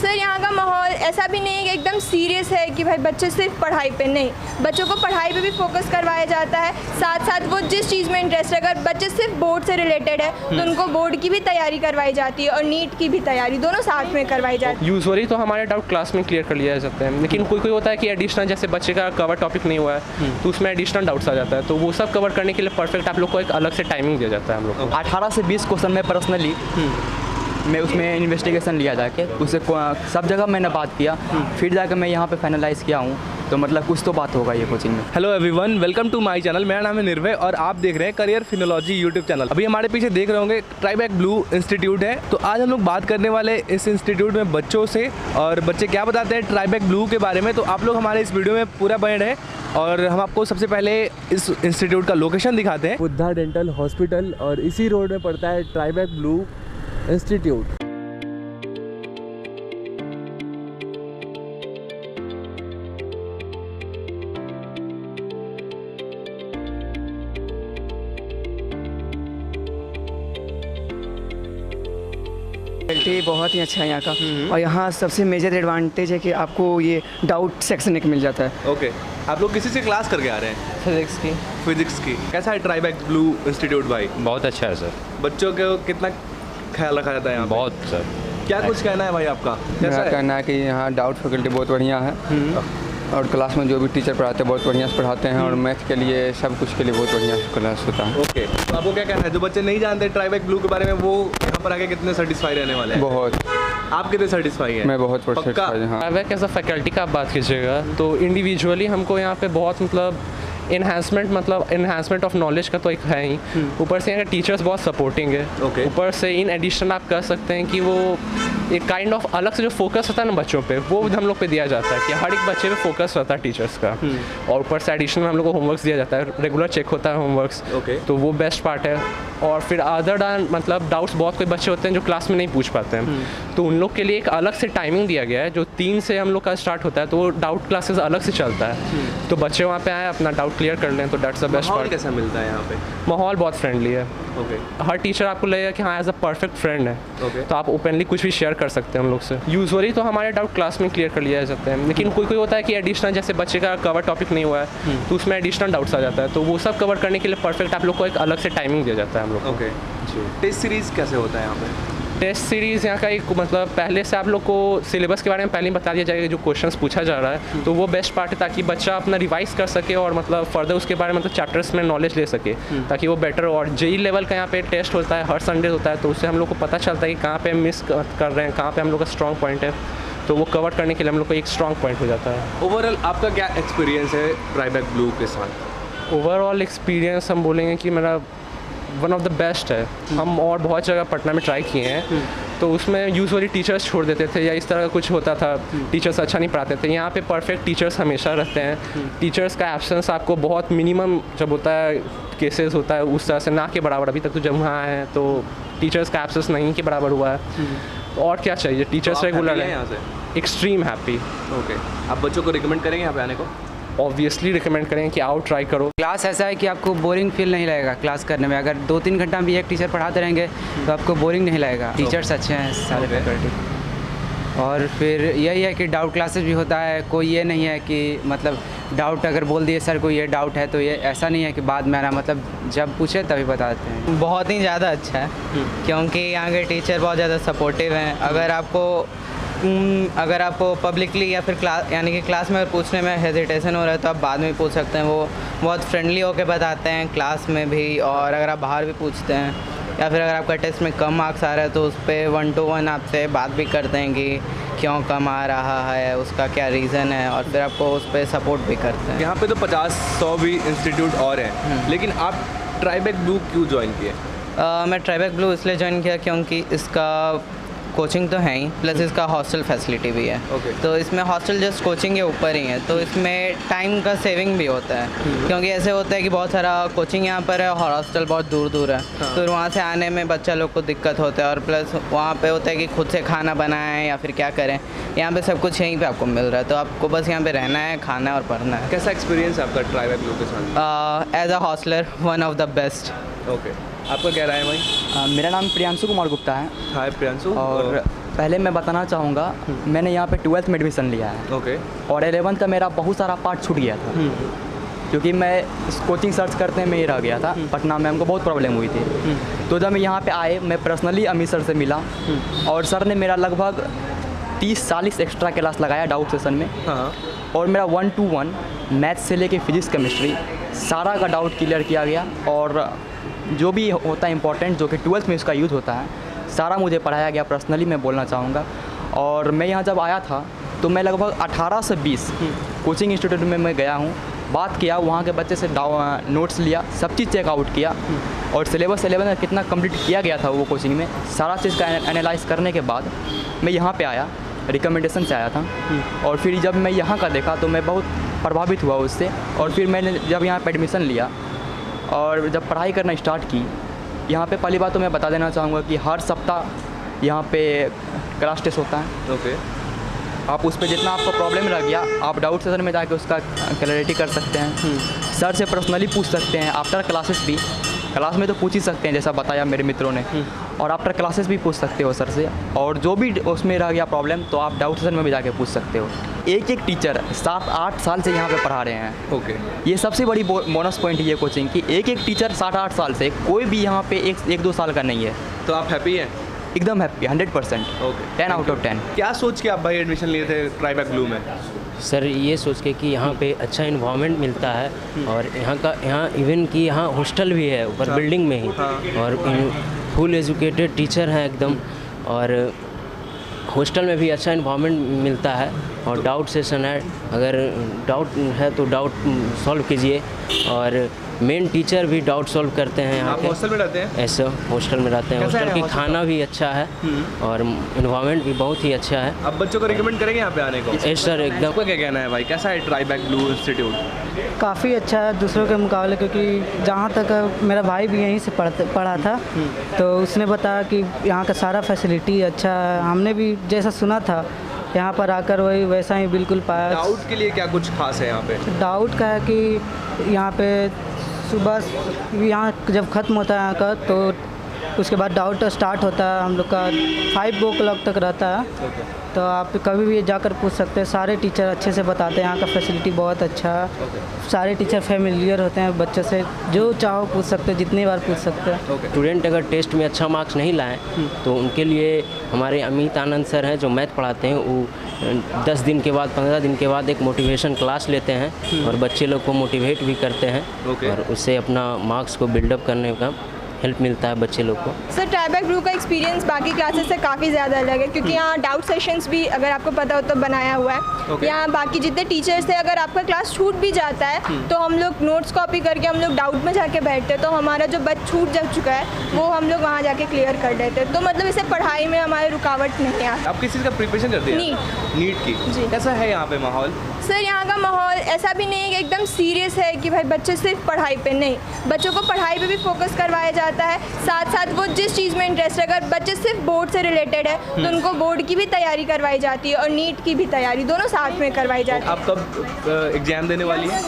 Sir यहाँ का माहौल ऐसा भी नहीं है कि एकदम सीरियस है कि भाई बच्चे सिर्फ पढ़ाई पे नहीं, बच्चों को पढ़ाई पे भी फोकस करवाया जाता है। साथ साथ वो जिस चीज़ में इंटरेस्ट है, अगर बच्चे सिर्फ बोर्ड से रिलेटेड है तो उनको बोर्ड की भी तैयारी करवाई जाती है और नीट की भी तैयारी, दोनों साथ में करवाई जाती है। यूजुअली तो हमारे डाउट क्लास में क्लियर कर लिया जाते हैं, लेकिन कोई होता है कि एडिशनल, जैसे बच्चे का कवर टॉपिक नहीं हुआ है तो उसमें एडिशनल डाउट्स आ जाता है, तो वो सब कवर करने के लिए परफेक्ट आप लोग को एक अलग से टाइमिंग दिया जाता है हम लोग को। 18 से 20 क्वेश्चन में पर्सनली मैं उसमें इन्वेस्टिगेशन लिया जाके उससे सब जगह मैंने बात किया, फिर जाकर मैं यहाँ पे फाइनलाइज़ किया हूँ, तो मतलब कुछ तो बात होगा ये कोचिंग में। Hello everyone, welcome to my channel. मेरा नाम है निर्भय और आप देख रहे हैं करियर फिनोलॉजी यूट्यूब चैनल। अभी हमारे पीछे देख रहे होंगे ट्राइबैक ब्लू इंस्टीट्यूट है, तो आज हम लोग बात करने वाले इस इंस्टीट्यूट में बच्चों से, और बच्चे क्या बताते हैं ट्राइबैक ब्लू के बारे में। तो आप लोग हमारे इस वीडियो में पूरा बने रहे और हम आपको सबसे पहले इस इंस्टीट्यूट का लोकेशन दिखाते हैं। बुद्धा डेंटल हॉस्पिटल और इसी रोड में पड़ता है ट्राइबैक ब्लू इंस्टीट्यूट। फैकल्टी बहुत ही अच्छा है यहाँ का, और यहाँ सबसे मेजर एडवांटेज है कि आपको ये डाउट सेक्शन एक मिल जाता है। ओके, आप लोग किसी से क्लास करके आ रहे हैं? फिजिक्स की। कैसा है ट्राइबैक ब्लू इंस्टीट्यूट भाई? बहुत अच्छा है सर। बच्चों को कितना ख्याल रखा जाता है यहाँ पे? बहुत सर। क्या कुछ कहना है भाई आपका? मेरा कहना है कि यहाँ डाउट फैकल्टी बहुत बढ़िया है और क्लास में जो भी टीचर पढ़ाते हैं बहुत बढ़िया से पढ़ाते हैं, और मैथ के लिए सब कुछ के लिए बहुत बढ़िया क्लास होता है। ओके, तो आपको क्या कहना है, जो बच्चे नहीं जानते ट्राइबैक ब्लू के बारे में, वो यहाँ पर आके कितने सेटिस्फाई रहने वाले हैं? बहुत। आप कितने सेटिस्फाई हैं? मैं बहुत सेटिस्फाई हूँ। ट्राइबैक एज अ फैकल्टी का आप बात कीजिएगा तो इंडिविजुअली हमको यहाँ पे बहुत इन्हांसमेंट ऑफ नॉलेज का तो एक है ही, ऊपर से यहाँ के टीचर्स बहुत सपोर्टिंग है। ऊपर से इन एडिशन आप कह सकते हैं कि वो एक काइंड ऑफ अलग से जो फोकस होता है ना बच्चों पे, वो हम लोग पे दिया जाता है कि हर एक बच्चे पे फोकस रहता है टीचर्स का। और ऊपर से एडिशन में हम लोग को होमवर्क्स दिया जाता है, रेगुलर चेक होता है होमवर्क्स, तो वो बेस्ट पार्ट है। और फिर अदर मतलब डाउट्स बहुत कोई बच्चे होते हैं जो क्लास में नहीं पूछ पाते हैं, तो उन लोग के लिए एक अलग से टाइमिंग दिया गया है जो 3 से हम लोग का स्टार्ट होता है, तो वो डाउट क्लासेस अलग से चलता है, तो बच्चे वहाँ पे आए अपना डाउट क्लियर कर लें, तो दैट्स द बेस्ट पार्ट। कैसा मिलता है यहाँ पे? माहौल बहुत फ्रेंडली है। हर टीचर आपको लगेगा कि हाँ एज अ परफेक्ट फ्रेंड है, तो आप ओपनली कुछ भी शेयर कर सकते हैं हम लोग से। यूजुअली तो हमारे डाउट क्लास में क्लियर कर लिया जाते हैं, लेकिन कोई होता है कि एडिशनल, जैसे बच्चे का कवर टॉपिक नहीं हुआ है तो उसमें एडिशनल डाउट्स आ जाता है, तो वो सब कवर करने के लिए परफेक्ट आप लोग को एक अलग से टाइमिंग दिया जाता है हम लोग को। टेस्ट सीरीज कैसे होता है यहाँ पे? टेस्ट सीरीज़ यहाँ का एक मतलब पहले से आप लोग को सिलेबस के बारे में पहले ही बता दिया जाएगा जो क्वेश्चंस पूछा जा रहा है, तो वो बेस्ट पार्ट है ताकि बच्चा अपना रिवाइज कर सके और मतलब फर्दर उसके बारे में मतलब चैप्टर्स में नॉलेज ले सके, ताकि वो बेटर। और जेई लेवल का यहाँ पे टेस्ट होता है, हर संडे होता है, तो उससे हम लोग को पता चलता है कि कहाँ पे मिस कर रहे हैं, कहाँ पे हम लोग का स्ट्रॉन्ग पॉइंट है, तो वो कवर करने के लिए हम लोग को एक स्ट्रॉन्ग पॉइंट हो जाता है। ओवरऑल आपका क्या एक्सपीरियंस है ट्राइबैक ब्लू के साथ? ओवरऑल एक्सपीरियंस हम बोलेंगे कि मेरा वन ऑफ द बेस्ट है। हम और बहुत जगह पटना में ट्राई किए हैं, तो उसमें यूजुअली टीचर्स छोड़ देते थे या इस तरह का कुछ होता था, टीचर्स अच्छा नहीं पढ़ाते थे। यहाँ पे परफेक्ट टीचर्स हमेशा रहते हैं, टीचर्स का एब्सेंस आपको बहुत मिनिमम जब होता है, केसेस होता है उस तरह से ना के बराबर। अभी तक तो जब वहाँ है तो टीचर्स का एब्सेंस नहीं के बराबर हुआ है, और क्या चाहिए, टीचर्स रेगुलर है। यहाँ से एक्सट्रीम हैप्पी। ओके, आप बच्चों को रिकमेंड करेंगे यहाँ पे आने को? ऑब्वियसली रिकमेंड करें कि आओ ट्राई करो। क्लास ऐसा है कि आपको बोरिंग फील नहीं लगेगा क्लास करने में, अगर 2-3 घंटा भी एक टीचर पढ़ाते रहेंगे तो आपको बोरिंग नहीं लगेगा। टीचर्स अच्छे हैं सारे फैकल्टी, और फिर यही है कि डाउट क्लासेस भी होता है, कोई ये नहीं है कि मतलब डाउट अगर बोल दिए सर को ये डाउट है तो ये ऐसा नहीं है कि बाद में आना, मतलब जब पूछे तभी बता देते हैं। बहुत ही ज़्यादा अच्छा है क्योंकि यहाँ के टीचर बहुत ज़्यादा सपोर्टिव हैं। अगर आपको पब्लिकली या फिर क्लास यानी कि क्लास में पूछने में हेजिटेशन हो रहा है तो आप बाद में पूछ सकते हैं, वो बहुत फ्रेंडली होकर बताते हैं क्लास में भी, और अगर आप बाहर भी पूछते हैं या फिर अगर आपका टेस्ट में कम मार्क्स आ रहा है तो उस पर 1-to-1 आपसे बात भी करते हैं कि क्यों कम आ रहा है, उसका क्या रीज़न है, और फिर आपको उस पर सपोर्ट भी करते हैं। यहाँ पे तो 50-100 भी इंस्टीट्यूट और हैं, लेकिन आप ट्राइबैक ब्लू क्यों ज्वाइन किए? मैं ट्राइबैक ब्लू इसलिए ज्वाइन किया क्योंकि इसका कोचिंग तो है ही, प्लस इसका हॉस्टल फैसिलिटी भी है। तो इसमें हॉस्टल जस्ट कोचिंग के ऊपर ही है, तो इसमें टाइम का सेविंग भी होता है, क्योंकि ऐसे होता है कि बहुत सारा कोचिंग यहाँ पर है और हॉस्टल बहुत दूर दूर है, तो वहाँ से आने में बच्चा लोग को दिक्कत होता है, और प्लस वहाँ पे होता है कि खुद से खाना बनाएं या फिर क्या करें। यहाँ पे सब कुछ यहीं पे आपको मिल रहा है, तो आपको बस यहाँ पे रहना है, खाना है और पढ़ना है। कैसा एक्सपीरियंस है आपका ट्राइबैक ब्लू के साथ? As a hosteller one of the best. Okay, आपका क्या राय है भाई? मेरा नाम प्रियांशु कुमार गुप्ता है। हाय प्रियांशु। और पहले मैं बताना चाहूँगा, मैंने यहाँ पे 12th में एडमिशन लिया है ओके। और 11th का मेरा बहुत सारा पार्ट छूट गया था क्योंकि मैं कोचिंग सर्च करते में ही रह गया था। पटना में हमको बहुत प्रॉब्लम हुई थी। तो जब मैं यहाँ पे आए, मैं पर्सनली अमित सर से मिला और सर ने मेरा लगभग 30-40 एक्स्ट्रा क्लास लगाया डाउट सेशन में। हाँ। और मेरा 1-to-1 मैथ से लेके फिजिक्स केमिस्ट्री सारा का डाउट क्लियर किया गया। और जो भी होता है इंपॉर्टेंट, जो कि 12th में इसका यूज़ होता है, सारा मुझे पढ़ाया गया। पर्सनली मैं बोलना चाहूँगा। और मैं यहाँ जब आया था तो मैं लगभग 18 से 20 कोचिंग इंस्टीट्यूट में मैं गया हूँ, बात किया, वहाँ के बच्चे से नोट्स लिया, सब चीज़ चेकआउट किया और सिलेबस 11 में कितना कंप्लीट किया गया था वो कोचिंग में, सारा चीज़ का एनालाइज करने के बाद मैं यहाँ पे आया, रिकमेंडेशन से आया था। और फिर जब मैं यहाँ का देखा तो मैं बहुत प्रभावित हुआ उससे। और फिर मैंने जब यहाँ पे एडमिशन लिया और जब पढ़ाई करना स्टार्ट की, यहाँ पे पहली बात तो मैं बता देना चाहूँगा कि हर सप्ताह यहाँ पे क्लास टेस्ट होता है। ओके। आप उस पर जितना आपको प्रॉब्लम लग गया, आप डाउट सेशन में जाके उसका क्लैरिटी कर सकते हैं। सर से पर्सनली पूछ सकते हैं। आफ्टर क्लासेस भी, क्लास में तो पूछ ही सकते हैं जैसा बताया मेरे मित्रों ने, और आफ्टर क्लासेस भी पूछ सकते हो सर से। और जो भी उसमें रह गया प्रॉब्लम तो आप डाउट सेशन में भी जाके पूछ सकते हो। एक एक टीचर 7-8 साल से यहाँ पे पढ़ा रहे हैं। ओके। ये सबसे बड़ी बोनस पॉइंट है ये कोचिंग की। एक एक टीचर 7-8 साल से, कोई भी यहाँ पे 1-2 साल का नहीं है। तो आप हैप्पी हैं? एकदम हैप्पी, 100%। ओके। 10 out of 10। क्या सोच के आप भाई एडमिशन लिए थे ट्राइबैक ब्लू में? सर ये सोच के कि यहाँ पे अच्छा इन्वायरमेंट मिलता है और यहाँ इवन कि यहाँ हॉस्टल भी है ऊपर बिल्डिंग में ही। और फुल एजुकेटेड टीचर हैं एकदम। और हॉस्टल में भी अच्छा इन्वायरमेंट मिलता है। और डाउट सेशन है, अगर डाउट है तो डाउट सॉल्व कीजिए। और मेन टीचर भी डाउट सॉल्व करते हैं यहाँ आप पे। हॉस्टल में रहते हैं? ऐसा हॉस्टल में रहते हैं। कैसा है हॉस्टल की हॉस्टल खाना भी अच्छा है और इन्वायरमेंट भी बहुत ही अच्छा है। अब बच्चों को रिकमेंड करेंगे यहाँ पे आने को? यस सर, एकदम। आपका क्या कहना है भाई, कैसा है ट्राइबैक ब्लू इंस्टीट्यूट? काफ़ी अच्छा है दूसरों के मुकाबले, क्योंकि जहाँ तक मेरा भाई भी यहीं से पढ़ा था तो उसने बताया कि यहाँ का सारा फैसिलिटी अच्छा है। हमने भी जैसा सुना था यहाँ पर आकर वही वैसा ही बिल्कुल पाया। डाउट के लिए क्या कुछ खास है यहाँ पे? डाउट का है कि यहाँ पे सुबह यहाँ जब ख़त्म होता है यहाँ का तो उसके बाद डाउट स्टार्ट होता है। हम लोग का 5 o'clock तक रहता है। तो आप कभी भी जाकर पूछ सकते हैं। सारे टीचर अच्छे से बताते हैं। यहाँ का फैसिलिटी बहुत अच्छा है। सारे टीचर फेमिलियर होते हैं बच्चों से, जो चाहो पूछ सकते हैं, जितनी बार पूछ सकते हैं। स्टूडेंट अगर टेस्ट में अच्छा मार्क्स नहीं लाएं तो उनके लिए हमारे अमित आनंद सर हैं जो मैथ पढ़ाते हैं, वो 10 दिन के बाद 15 दिन के बाद एक मोटिवेशन क्लास लेते हैं और बच्चे लोग को मोटिवेट भी करते हैं। और उससे अपना मार्क्स को बिल्डअप करने का हेल्प मिलता है बच्चे लोग को। सर ट्राइबैक ब्लू का एक्सपीरियंस बाकी क्लासेस से काफ़ी ज़्यादा अलग है, क्योंकि यहाँ डाउट सेशंस भी, अगर आपको पता हो तो, बनाया हुआ है। यहाँ बाकी जितने टीचर्स हैं, अगर आपका क्लास छूट भी जाता है तो हम लोग नोट्स कॉपी करके हम लोग डाउट में जाके बैठते हैं, तो हमारा जो छूट जा चुका है वो हम लोग वहाँ जाके क्लियर कर देते हैं। तो मतलब इससे पढ़ाई में हमारी रुकावट नहीं आती। आप किस चीज़ का प्रिपरेशन करते हैं? नीट की। जी। कैसा है यहाँ पे माहौल? सर यहाँ का माहौल ऐसा भी नहीं है कि एकदम सीरियस है कि भाई बच्चे सिर्फ पढ़ाई पे नहीं, बच्चों को पढ़ाई पे भी फोकस करवाया जाता है। साथ साथ वो जिस चीज़ में इंटरेस्ट है, अगर बच्चे सिर्फ बोर्ड से रिलेटेड है तो उनको बोर्ड की भी तैयारी करवाई जाती है और नीट की भी तैयारी, दोनों साथ में करवाई जाती है। आप कब एग्जाम देने वाली है?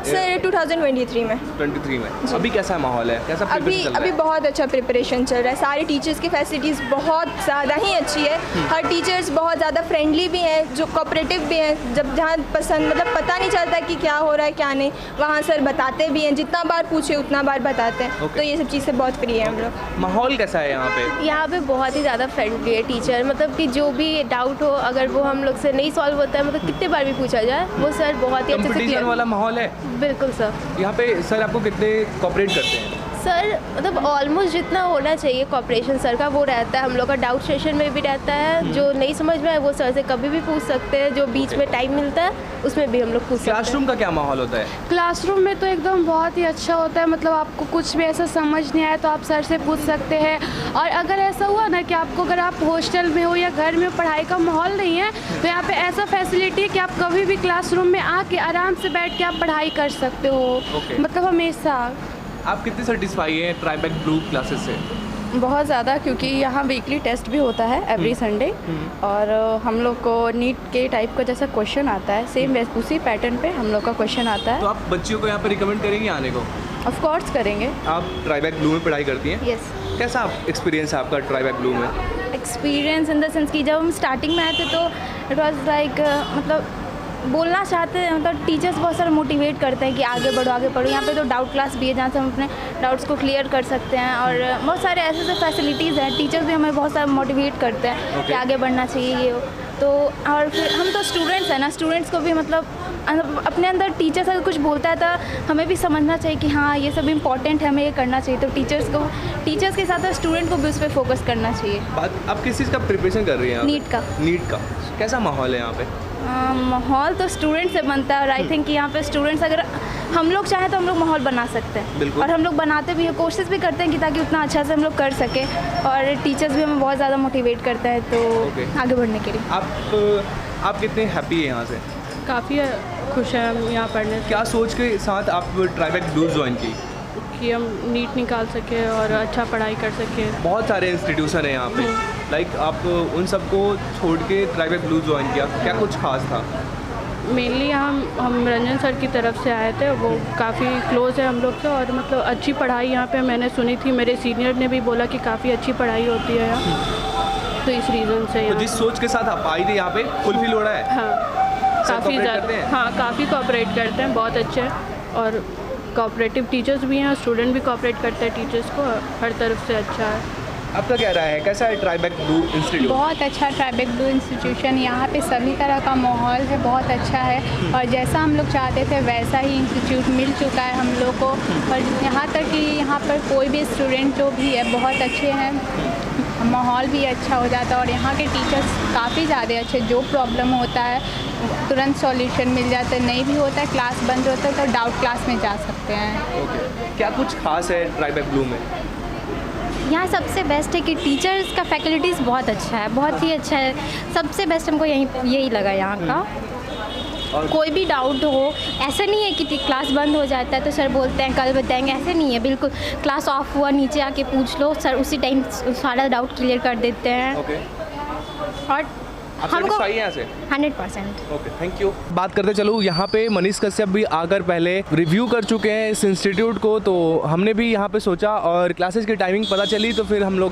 सर 2023 में। 23 में। अभी कैसा माहौल है, कैसा प्रिपरेशन चल रहा है? अभी बहुत अच्छा प्रिपरेशन चल रहा है। सारे टीचर्स की फैसिलिटीज़ बहुत ज़्यादा ही अच्छी है। हर टीचर्स बहुत ज़्यादा फ्रेंडली भी हैं, जो कोऑपरेटिव भी हैं। जब जहाँ पसंद, मतलब पता नहीं चलता कि क्या हो रहा है क्या नहीं, वहाँ सर बताते भी हैं। जितना बार पूछे उतना बार बताते हैं। तो ये सब चीज़ से बहुत फ्री है हम लोग। माहौल कैसा है यहाँ पे? यहाँ पे बहुत ही ज़्यादा फ्रेंडली है टीचर। मतलब कि जो भी डाउट हो, अगर वो हम लोग से नहीं सॉल्व होता है, मतलब कितने बार भी पूछा जाए, वो सर बहुत ही अच्छे से कंपटीशन वाला माहौल है? बिल्कुल सर। यहाँ पे सर आपको कितने कोऑपरेट करते हैं? सर मतलब ऑलमोस्ट जितना होना चाहिए कोऑपरेशन सर का वो रहता है। हम लोग का डाउट सेशन में भी रहता है। जो नहीं समझ में आए वो सर से कभी भी पूछ सकते हैं। जो बीच में टाइम मिलता है उसमें भी हम लोग पूछ सकते हैं। क्लासरूम का क्या माहौल होता है? क्लासरूम में तो एकदम बहुत ही अच्छा होता है। मतलब आपको कुछ भी ऐसा समझ नहीं आया तो आप सर से पूछ सकते हैं। और अगर ऐसा हुआ ना कि आपको, अगर आप हॉस्टल में हो या घर में पढ़ाई का माहौल नहीं है, तो यहाँ पे ऐसा फैसिलिटी है कि आप कभी भी क्लासरूम में आके आराम से बैठ के आप पढ़ाई कर सकते हो। मतलब हमेशा। आप कितने सेटिस्फाई हैं ट्राइबैक ब्लू क्लासेस से? बहुत ज़्यादा, क्योंकि यहाँ वीकली टेस्ट भी होता है एवरी संडे। और हम लोग को नीट के टाइप का जैसा क्वेश्चन आता है, सेम उसी पैटर्न पे हम लोग का क्वेश्चन आता है। तो आप बच्चियों को यहाँ पे रिकमेंड करेंगे आने को? ऑफ कोर्स करेंगे। आप ट्राइबैक ब्लू में पढ़ाई करती हैं? यस। कैसा एक्सपीरियंस है आपका ट्राइबैक ब्लू में? एक्सपीरियंस इन द सेंस कि जब हम स्टार्टिंग में आए थे तो इट वाज लाइक मतलब बोलना चाहते हैं, मतलब टीचर्स बहुत सारा मोटिवेट करते हैं कि आगे बढ़ो आगे बढ़ो। यहाँ पे तो डाउट क्लास भी है जहाँ से हम अपने डाउट्स को क्लियर कर सकते हैं और बहुत सारे ऐसे ऐसे फैसिलिटीज़ हैं। टीचर्स भी हमें बहुत सारा मोटिवेट करते हैं कि आगे बढ़ना चाहिए ये वो। तो और फिर हम तो स्टूडेंट्स हैं ना, स्टूडेंट्स को भी मतलब अपने अंदर टीचर्स अगर कुछ बोलता है तो हमें भी समझना चाहिए कि हाँ ये सब इम्पॉर्टेंट है, हमें ये करना चाहिए। तो टीचर्स के साथ स्टूडेंट को भी उस पर फोकस करना चाहिए। बात आप किस चीज़ का प्रिपरेशन कर रही हैं? नीट का कैसा माहौल है यहाँ पे? माहौल तो स्टूडेंट से बनता है और आई थिंक कि यहाँ पे स्टूडेंट्स अगर हम लोग चाहें तो हम लोग माहौल बना सकते हैं और हम लोग बनाते भी हैं, कोशिश भी करते हैं कि ताकि उतना अच्छा से हम लोग कर सकें और टीचर्स भी हमें बहुत ज़्यादा मोटिवेट करते हैं तो आगे बढ़ने के लिए। आप कितने हैप्पी है यहाँ से? काफ़ी खुश हैं हम यहाँ पढ़ने से। क्या सोच के साथ आप ट्राइबेक ब्लू ज्वाइन की? कि हम नीट निकाल सके और अच्छा पढ़ाई कर सके। बहुत सारे इंस्टीट्यूशन हैं यहाँ पे, लाइक आप उन सबको छोड़ के ट्राइबेक ब्लू ज्वाइन किया, क्या कुछ खास था? मेनली हम रंजन सर की तरफ से आए थे, वो काफ़ी क्लोज है हम लोग से और मतलब अच्छी पढ़ाई यहाँ पे मैंने सुनी थी, मेरे सीनियर ने भी बोला कि काफ़ी अच्छी पढ़ाई होती है यहाँ, तो इस रीज़न से। तो जिस सोच के साथ आप आई थी यहाँ पे फुलफिल हो रहा है? हाँ काफ़ी ज़्यादा, हाँ काफ़ी कोऑपरेट करते हैं, बहुत अच्छे हैं और कोऑपरेटिव टीचर्स भी हैं, स्टूडेंट भी कोऑपरेट करते हैं टीचर्स को, हर तरफ से अच्छा है। आपका क्या राय है, कैसा है ट्राइबेक ब्लू इंस्टीट्यूट? बहुत अच्छा ट्राइबेक ब्लू इंस्टीट्यूशन, यहाँ पे सभी तरह का माहौल है, बहुत अच्छा है और जैसा हम लोग चाहते थे वैसा ही इंस्टीट्यूट मिल चुका है हम लोग को। और यहाँ तक कि यहाँ पर कोई भी स्टूडेंट जो भी है बहुत अच्छे हैं, माहौल भी अच्छा हो जाता है और यहाँ के टीचर्स काफ़ी ज़्यादा अच्छे, जो प्रॉब्लम होता है तुरंत सॉल्यूशन मिल जाता है, नहीं भी होता है क्लास बंद होता है तो डाउट क्लास में जा सकते हैं। क्या कुछ खास है ट्राइबेक ब्लू में? यहाँ सबसे बेस्ट है कि टीचर्स का फैकल्टीज़ बहुत अच्छा है, बहुत ही अच्छा है, सबसे बेस्ट हमको यही लगा यहाँ का। कोई भी डाउट हो, ऐसा नहीं है कि क्लास बंद हो जाता है तो सर बोलते हैं कल बताएंगे, ऐसे नहीं है, बिल्कुल क्लास ऑफ हुआ नीचे आके पूछ लो, सर उसी टाइम सारा डाउट क्लियर कर देते हैं। और हमको 100%। Okay, thank you. बात करते चलो, यहाँ पे मनीष कश्यप भी आकर पहले रिव्यू कर चुके हैं इस इंस्टीट्यूट को, तो हमने भी यहाँ पे सोचा और क्लासेस की टाइमिंग पता चली तो फिर हम लोग